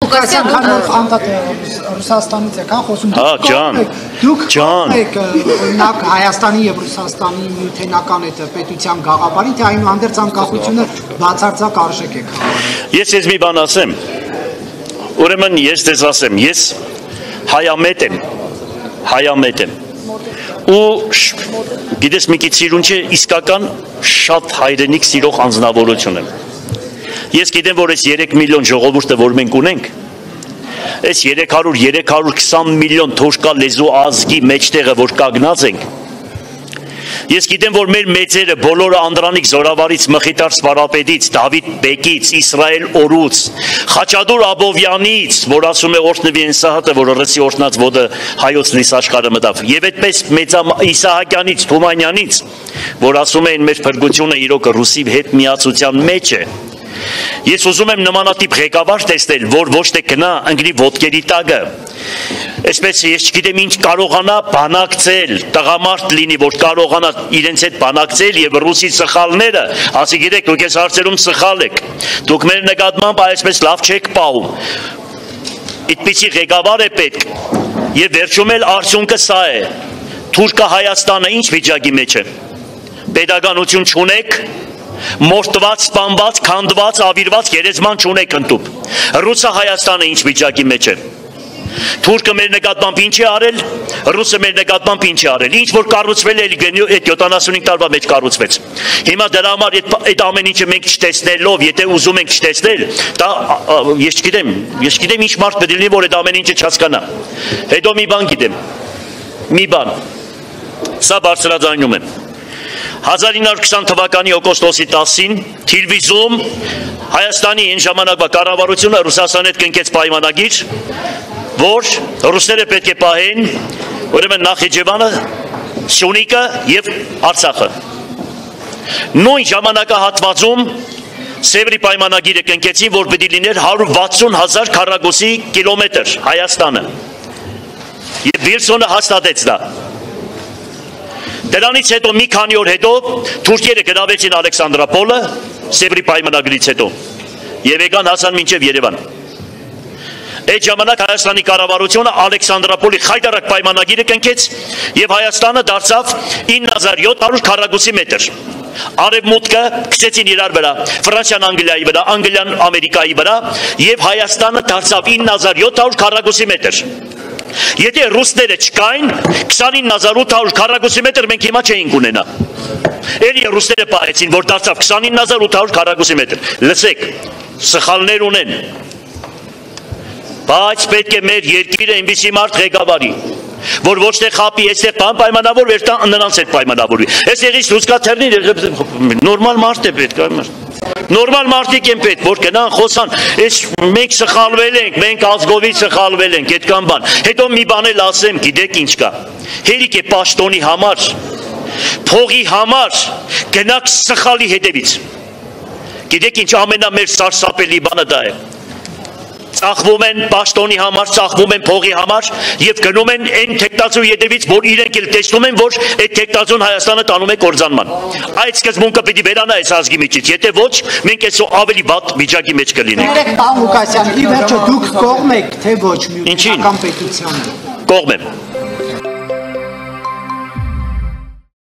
Ղուկասյան Ռուսաստանից եկան խոսում դուք եք օրինակ Հայաստանի եւ Ռուսաստանի նյութենական այդ պետության գաղափարին, թե այնուհանդերձ անկախությունը բացարձակ արժեք եք համարում։ Ես մի բան ասեմ, ուրեմն ես ձեզ ասեմ, ես հայամետ եմ ու գիտես մի քիչ սիրուն չէ, իսկական շատ հայրենիք սիրող անձնավորություն եմ։ Ես գիտեմ, որ այս 3 միլիոն ժողովուրդը, որ մենք ունենք, այս 320 միլիոն թոշկա լեզու ազգի մեջտեղը, որ կանգնած ենք, ես գիտեմ, որ մեր մեծերը բոլորը Անդրանիկ Զորավարից, Մխիթար Սվարապետից, Դավիթ Բեկից, Իսրայել Օրուց, Խաչատուր Աբովյանից, որ ասում է օրհնվի այն Սահակը, որ ռսի օրհնած ոտը հայոց լիս աշխարհը մտավ, եւ այդպես մեծամ Իսահակյանից, Թումանյանից, որ ասում են մեր փրկությունը իրոք ռուսի հետ միացության մեջ է։ Ես ուզում եմ նմանատիպ ղեկավար տեսնել, որ ոչ թե գնա ընկնի ոտքերի տակը, այսպես ես չգիտեմ ինչ կարողանա բանակցել, տղամարդ լինի, որ կարողանա իրենց հետ բանակցել եւ ռուսի սխալները, ասի գիտեք, դուք այս հարցերում սխալ եք, դուք մեր նկատմամբ այսպես լավ չեք պահում, այդպիսի ղեկավար է պետք, եւ վերջում էլ արդյունքը սա է, Թուրքը Հայաստանը ինչ վիճակի մեջ է, պետականություն չունեք, մորտված, սպանված, քանդված, ավիրված գերեզման չունեք ընդուպ։ Ռուսը Հայաստանը ինչ վիճակի մեջ է։ Թուրքը մեր նկատմամբ ինչ է արել, ռուսը մեր նկատմամբ ինչ է արել։ Ինչ որ կառուցվել է այդ 75 տարվա մեջ կառուցվեց։ Հիմա դրա համար այդ ամեն ինչը մենք չտեսնելով, եթե ուզում ենք չտեսնել, դա ես չգիտեմ ինչ մարդ պետք է լինի, որ այդ ամեն ինչը չհասկանա։ Հետո մի բան գիտեմ։ Մի բան։ Սա բարձրաձայնում եմ։ 1920 թվականի օգոստոսի 10-ին Թիլվիզում Հայաստանի այն ժամանակվա կառավարությունը Ռուսաստանի հետ կնքեց պայմանագիր, որ ռուսները պետք է պահեն ուրեմն Նախիջևանը, Սյունիքը եւ Արցախը։ Նույն ժամանակահատվածում Սևրի պայմանագիրը կնքեցին, որ պետք է լիներ 160,000 քառակուսի կիլոմետր Հայաստանը։ Եվ Վիլսոնը հաստատեց դա։ Դրանից հետո մի քանի օր հետո թուրքերը գրավեցին Ալեքսանդրապոլը Սևրի պայմանագրից հետո եւ եկան հասան մինչեւ Երևան։ Այդ ժամանակ Հայաստանի կառավարությունը Ալեքսանդրապոլի խայտարակ պայմանագիրը կնքեց եւ Հայաստանը դարձավ 9700 քառակուսի մետր։ Արևմուտքը գցեցին իրար վրա, Ֆրանսիան Անգլիայի վրա, Անգլիան Ամերիկայի վրա եւ Հայաստանը դարձավ 9700 քառակուսի մետր։ Եթե ռուսները չկային, 29800 քառակուսի մետր մենք հիմա չէինք ունենա։ Էլի ռուսները պահեցին, որ դարձավ 29800 քառակուսի մետր։ Լսեք, սխալներ ունեն։ Բայց պետք է մեր երկիրը այնպիսի մարդ ղեկավարի, որ ոչ թե խապի, այստեղ պայմանավոր վերտա նրանց հետ պայմանավորվի։ Այստեղից լուսկաթեռնին նորմալ մարդ է պետք է։ Նորմալ մարդիկ են պետք, որ գնան խոսան, մենք սխալվել ենք, մենք ազգովից սխալվել ենք, այդքան բան։ Հետո մի բան էլ ասեմ, գիտեք ինչ կա։ Հերիք է պաշտոնի համար, փողի համար, գնաք սխալի հետևից։ Գիտեք ինչ ամենամեծ սարսափելի բանը դա է։ Ծախվում են պաշտոնի համար, ծախվում են փողի համար եւ գնում են այն թեկտածու ետևից, որ իրենք էլ տեսնում են, որ այդ թեկտածուն Հայաստանը տանում է կործանման։ Այդ սկզբունքը պիտի վերանա այս ազգի միջից, եթե ոչ, մենք այսօ ավելի վատ վիճակի մեջ կլինենք։ Պարոն Ղուկասյան, ի վերջո դուք կողմ եք, թե ոչ միութենական պետությանը։ Կողմ եմ։